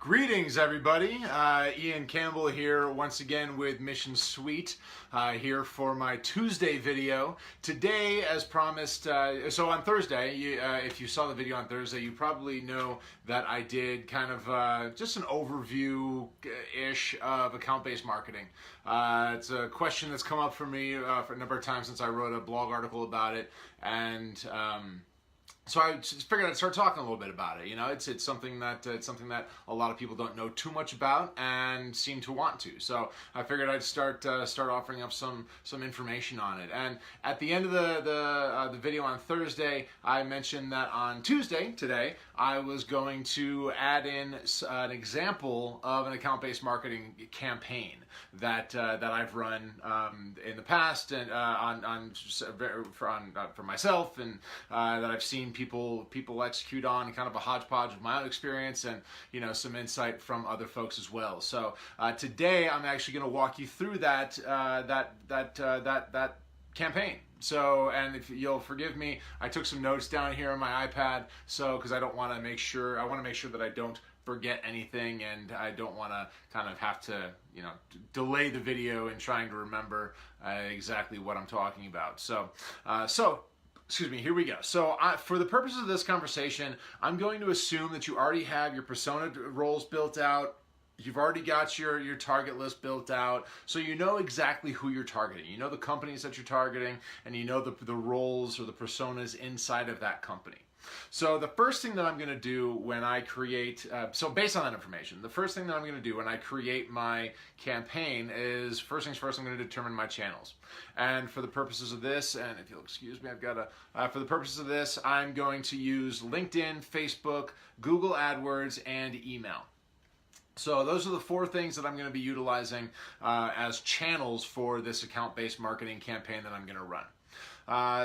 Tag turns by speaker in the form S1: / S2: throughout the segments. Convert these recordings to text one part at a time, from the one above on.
S1: Greetings, everybody. Ian Campbell here once again with Mission Suite here for my Tuesday video. Today, as promised, so on Thursday, if you saw the video on Thursday, you probably know that I did kind of just an overview-ish of account-based marketing. It's a question that's come up for me for a number of times since I wrote a blog article about it, and so I just figured I'd start talking a little bit about it. You know, it's something that a lot of people don't know too much about and seem to want to. So I figured I'd start offering up some information on it. And at the end of the video on Thursday, I mentioned that on Tuesday today I was going to add in an example of an account-based marketing campaign that I've run in the past and for myself, and that I've seen people execute on, kind of a hodgepodge of my own experience, and some insight from other folks as well. So today I'm actually going to walk you through that campaign. So, and if you'll forgive me, I took some notes down here on my iPad, so because I want to make sure that I don't forget anything, and I don't want to kind of have to delay the video in trying to remember exactly what I'm talking about. So excuse me, here we go. So for the purposes of this conversation, I'm going to assume that you already have your persona roles built out. You've already got your target list built out, so you know exactly who you're targeting. You know the companies that you're targeting, and you know the roles or the personas inside of that company. So the first thing that I'm going to do when I create, so based on that information, the first thing that I'm going to do when I create my campaign is, first things first, I'm going to determine my channels. And for the purposes of this, and if you'll excuse me, I've got to, for the purposes of this, I'm going to use LinkedIn, Facebook, Google AdWords, and email. So those are the four things that I'm going to be utilizing as channels for this account-based marketing campaign that I'm going to run.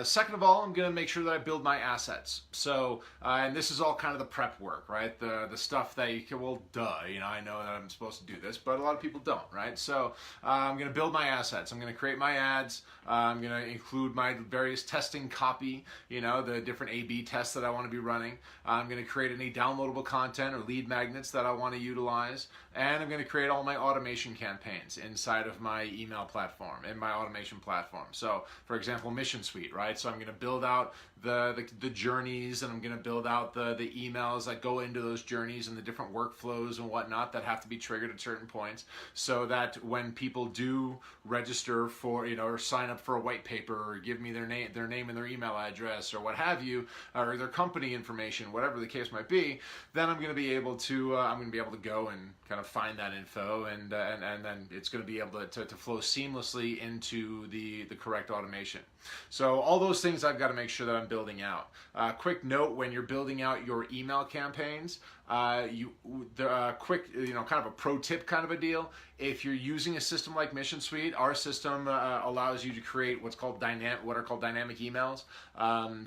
S1: Second of all, I'm going to make sure that I build my assets. So, and this is all kind of the prep work, right? The stuff that you can, well, duh, I know that I'm supposed to do this, but a lot of people don't, right? So I'm going to build my assets. I'm going to create my ads. I'm going to include my various testing copy, the different A/B tests that I want to be running. I'm going to create any downloadable content or lead magnets that I want to utilize. And I'm going to create all my automation campaigns inside of my email platform, in my automation platform. So, for example, Mission Suite, right? So I'm going to build out the journeys, and I'm going to build out the emails that go into those journeys and the different workflows and whatnot that have to be triggered at certain points, so that when people do register for, or sign up for a white paper, or give me their name and their email address, or what have you, or their company information, whatever the case might be, then I'm going to be able to go and kind of find that info, and then it's going to be able to flow seamlessly into the correct automation. So all those things I've got to make sure that I'm building out. Quick note: when you're building out your email campaigns, quick, kind of a pro tip kind of a deal. If you're using a system like Mission Suite, our system allows you to create what are called dynamic emails.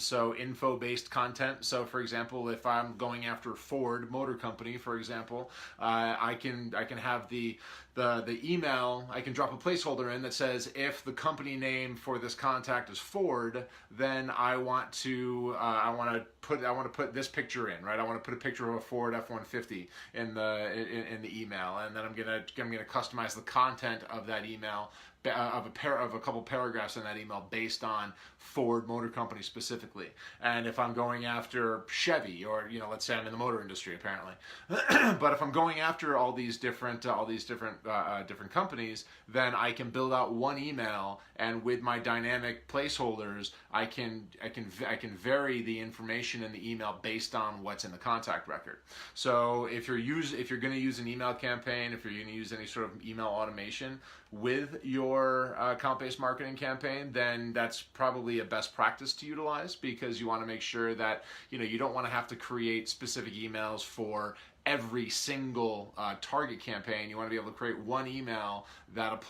S1: So info-based content. So for example, if I'm going after Ford Motor Company, for example, I can have the email. I can drop a placeholder in that says, if the company name for this contact is Ford, then I want to put this picture in, right? I want to put a picture of a Ford F-150 in the email, and then I'm gonna customize the content of that email, of a couple paragraphs in that email based on Ford Motor Company specifically. And if I'm going after Chevy, or let's say I'm in the motor industry apparently, but if I'm going after all these different companies, then I can build out one email, and with my dynamic placeholders, I can vary the information in the email based on what's in the contact record. So if you're going to use an email campaign, if you're going to use any sort of email automation with your account-based marketing campaign, then that's probably a best practice to utilize, because you want to make sure that you don't want to have to create specific emails for every single target campaign. You want to be able to create one email that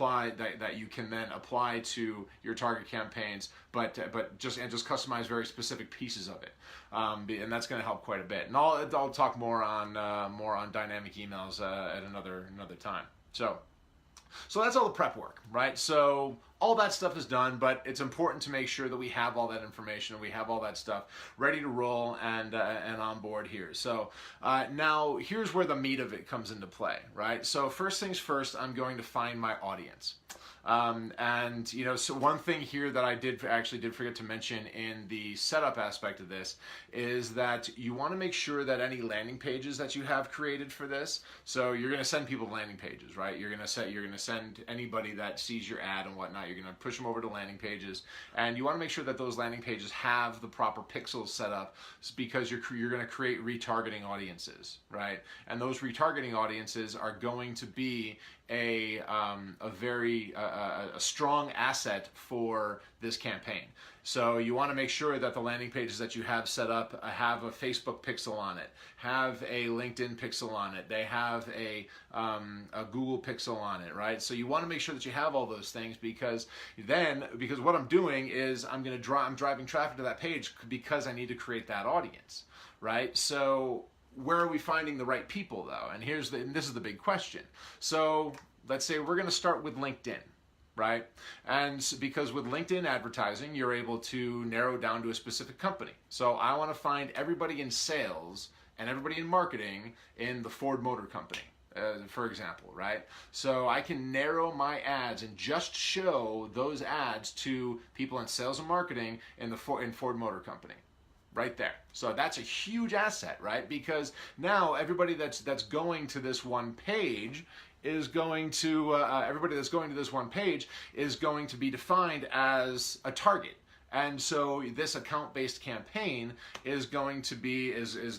S1: you can then apply to your target campaigns, but just customize very specific pieces of it, and that's going to help quite a bit. And I'll talk more on dynamic emails at another time. So So that's all the prep work, right? So all that stuff is done, but it's important to make sure that we have all that information, we have all that stuff ready to roll and on board here. So now here's where the meat of it comes into play, right? So first things first, I'm going to find my audience. And you know, so one thing here that I did forget to mention in the setup aspect of this is that you want to make sure that any landing pages that you have created for this, so you're going to send people landing pages, right? You're going to send anybody that sees your ad and whatnot, you're going to push them over to landing pages, and you want to make sure that those landing pages have the proper pixels set up, because you're going to create retargeting audiences, right? And those retargeting audiences are going to be a very strong asset for this campaign. So you want to make sure that the landing pages that you have set up have a Facebook pixel on it, have a LinkedIn pixel on it, they have a Google pixel on it, right? So you want to make sure that you have all those things, because what I'm doing is I'm driving traffic to that page because I need to create that audience, right? So where are we finding the right people though? And this is the big question. So let's say we're going to start with LinkedIn, right? And because with LinkedIn advertising, you're able to narrow down to a specific company. So I want to find everybody in sales and everybody in marketing in the Ford Motor Company, for example, right? So I can narrow my ads and just show those ads to people in sales and marketing in Ford Motor Company. Right there. So that's a huge asset, right? Because now everybody that's going to this one page is going to be defined as a target. And so this account-based campaign is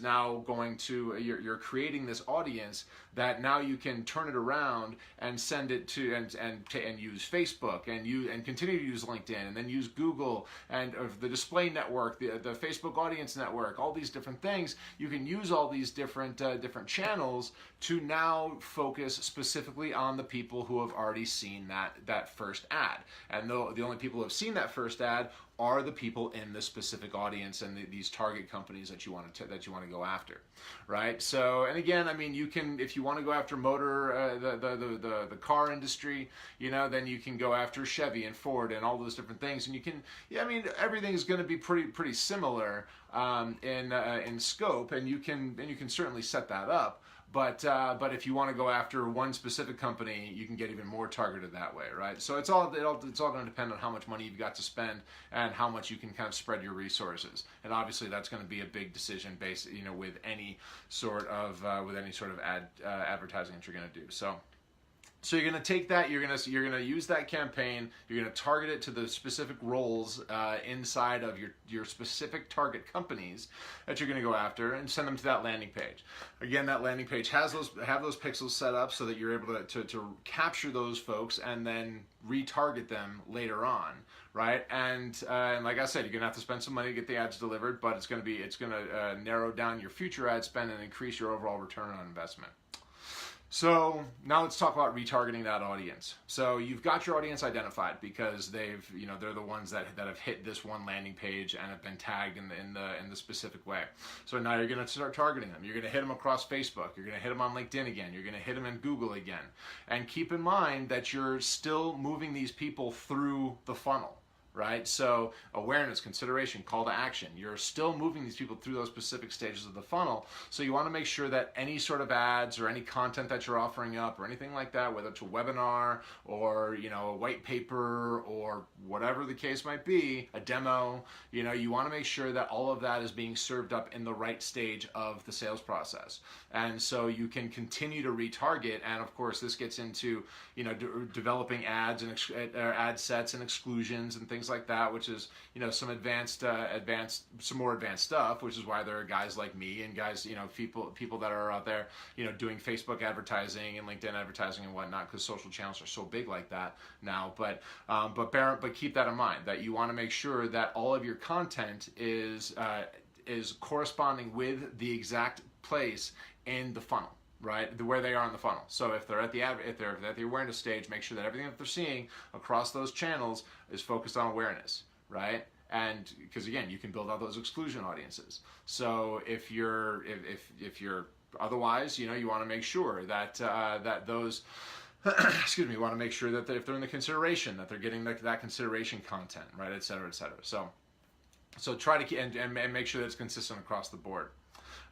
S1: now going to, you're creating this audience that now you can turn it around and send it to and use Facebook and continue to use LinkedIn and then use Google and the display network, the Facebook audience network, all these different things. You can use all these different channels to now focus specifically on the people who have already seen that first ad. And the only people who have seen that first ad are the people in the specific audience and these target companies that you want to go after, right? So, and again, I mean, you can, if you want to go after the car industry, you know, then you can go after Chevy and Ford and all those different things, and you can, yeah, I mean, everything is going to be pretty similar in scope, and you can certainly set that up. But if you want to go after one specific company, you can get even more targeted that way, right? So it's all going to depend on how much money you've got to spend and how much you can kind of spread your resources. And obviously, that's going to be a big decision based, you know, with any sort of advertising that you're going to do. So you're going to take that, you're going to use that campaign, you're going to target it to the specific roles inside of your specific target companies that you're going to go after, and send them to that landing page. Again, that landing page have those pixels set up so that you're able to capture those folks and then retarget them later on, right? And like I said, you're going to have to spend some money to get the ads delivered, but it's going to narrow down your future ad spend and increase your overall return on investment. So now let's talk about retargeting that audience. So you've got your audience identified because they're the ones that have hit this one landing page and have been tagged in the specific way. So now you're going to start targeting them. You're going to hit them across Facebook. You're going to hit them on LinkedIn again. You're going to hit them in Google again. And keep in mind that you're still moving these people through the funnel. Right? So awareness, consideration, call to action. You're still moving these people through those specific stages of the funnel. So you want to make sure that any sort of ads or any content that you're offering up or anything like that, whether it's a webinar or, you know, a white paper or whatever the case might be, a demo, you know, you want to make sure that all of that is being served up in the right stage of the sales process. And so you can continue to retarget. And of course, this gets into, you know, developing ads and ad sets and exclusions and things like that, which is, you know, some more advanced stuff, which is why there are guys like me and guys, you know, people that are out there, you know, doing Facebook advertising and LinkedIn advertising and whatnot, because social channels are so big like that now. But keep that in mind, that you want to make sure that all of your content is corresponding with the exact place in the funnel, right, where they are in the funnel. So if they're at the awareness stage, make sure that everything that they're seeing across those channels is focused on awareness, right? And because again, you can build out those exclusion audiences. So if you're otherwise, you know, you want to make sure that excuse me, you want to make sure that if they're in the consideration, that they're getting that consideration content, right, et cetera, et cetera. So try to keep, and make sure that it's consistent across the board.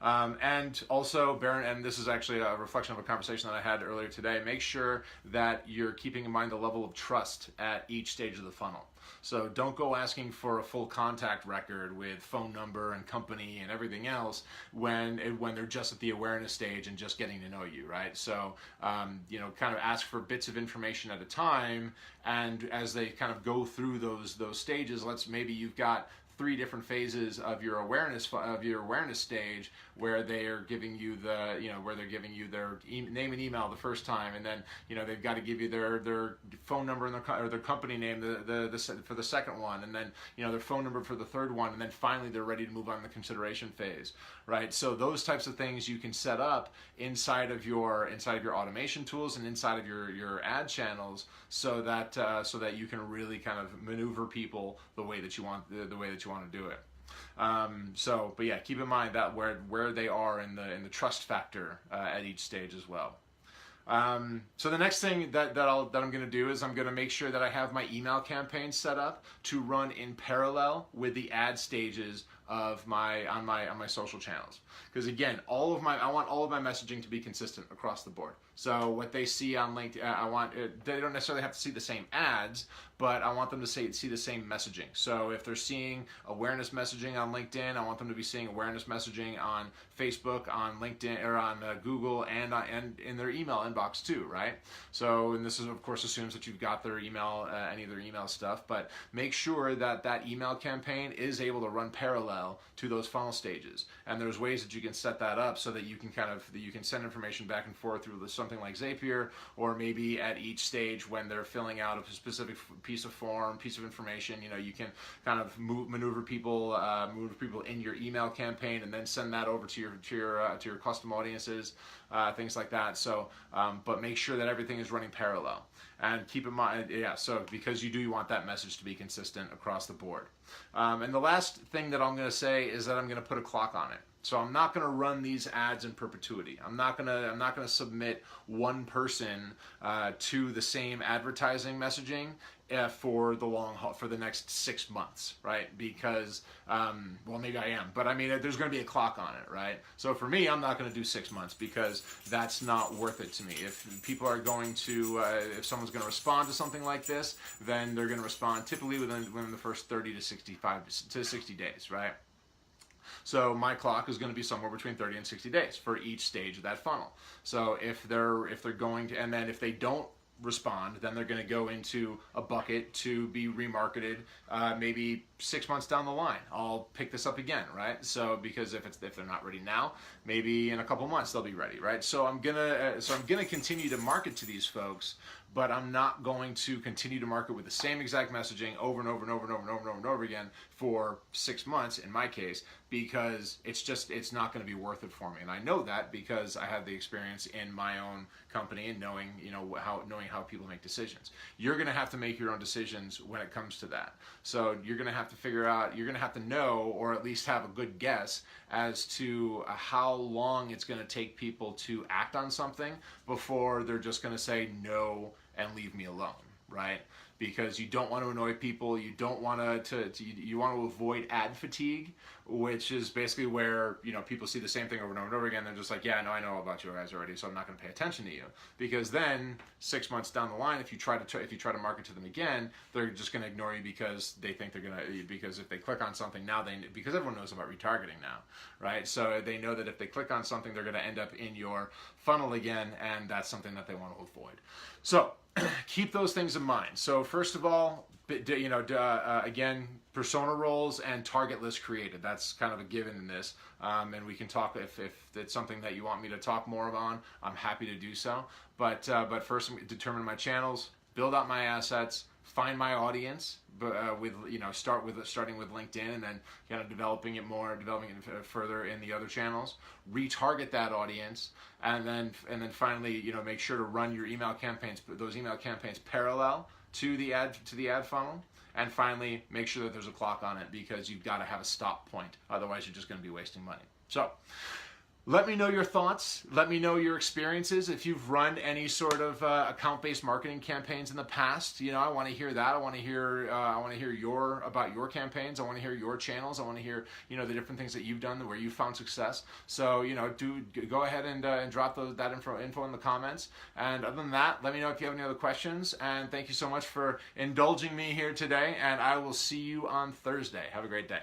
S1: And also, and this is actually a reflection of a conversation that I had earlier today, make sure that you're keeping in mind the level of trust at each stage of the funnel. So don't go asking for a full contact record with phone number and company and everything else when they're just at the awareness stage and just getting to know you, right? So, kind of ask for bits of information at a time, and as they kind of go through those stages, maybe you've got 3 different phases of your awareness stage where they are giving you their name and email the first time, and then they've got to give you their phone number and their company name for the second one, and then their phone number for the third one, and then finally they're ready to move on to the consideration phase, right? So those types of things you can set up inside of your automation tools and inside of your ad channels, so that you can really kind of maneuver people the way that you want to do it. But yeah, keep in mind that where they are in the trust factor at each stage as well. So the next thing that I'm going to do is I'm going to make sure that I have my email campaign set up to run in parallel with the ad stages of on my social channels. Because again, I want all of my messaging to be consistent across the board. So what they see on LinkedIn, they don't necessarily have to see the same ads, but I want them to see the same messaging. So if they're seeing awareness messaging on LinkedIn, I want them to be seeing awareness messaging on Facebook, on LinkedIn, or on Google, and in their email inbox too, right? So, and this is of course assumes that you've got their email, any of their email stuff, but make sure that email campaign is able to run parallel to those funnel stages. And there's ways that you can set that up so that you can send information back and forth through something like Zapier, or maybe at each stage when they're filling out a specific piece of information, you can kind of maneuver people in your email campaign and then send that over to your custom audiences, things like that. So, but make sure that everything is running parallel. And keep in mind, so because you want that message to be consistent across the board. And the last thing that I'm going to say is that I'm going to put a clock on it. So I'm not going to run these ads in perpetuity. I'm not going to submit one person to the same advertising messaging for the long haul, for the next 6 months, right? Because, well, maybe I am, but I mean, there's going to be a clock on it, right? So for me, I'm not going to do 6 months because that's not worth it to me. If people are going to, if someone's going to respond to something like this, then they're going to respond typically within the first 30 to 60 days, right? So my clock is going to be somewhere between 30 and 60 days for each stage of that funnel. So if they're going to, and then if they don't respond, then they're going to go into a bucket to be remarketed maybe 6 months down the line. I'll pick this up again, right? So because if they're not ready now, maybe in a couple months they'll be ready, right? So I'm gonna continue to market to these folks, but I'm not going to continue to market with the same exact messaging over and over and over and over and over and over and over again for 6 months in my case, because it's not going to be worth it for me. And I know that because I have the experience in my own company and knowing how people make decisions. You're going to have to make your own decisions when it comes to that. So you're going to have to figure out, you're going to have to know, or at least have a good guess as to how long it's going to take people to act on something before they're just going to say no and leave me alone, right? Because you don't want to annoy people, you don't want you want to avoid ad fatigue, which is basically where people see the same thing over and over and over again. They're just like, yeah, no, I know all about you guys already, so I'm not going to pay attention to you. Because then 6 months down the line, if you try to market to them again, they're just going to ignore you because they think because if they click on something now, because everyone knows about retargeting now, right? So they know that if they click on something, they're going to end up in your funnel again, and that's something that they want to avoid. So keep those things in mind. So first of all, again, persona roles and target list created. That's kind of a given in this. And we can talk if it's something that you want me to talk more on. I'm happy to do so. But first, determine my channels, build out my assets, find my audience. Starting with LinkedIn, and then kind of developing it further in the other channels. Retarget that audience, and then finally, make sure to run your email campaigns, those email campaigns parallel to the ad funnel. And finally, make sure that there's a clock on it, because you've got to have a stop point. Otherwise, you're just going to be wasting money. So Let me know your thoughts. Let me know your experiences. If you've run any sort of account-based marketing campaigns in the past, I want to hear that. I want to hear about your campaigns. I want to hear your channels. I want to hear the different things that you've done where you found success. So do go ahead and drop that info in the comments. And other than that, let me know if you have any other questions. And thank you so much for indulging me here today. And I will see you on Thursday. Have a great day.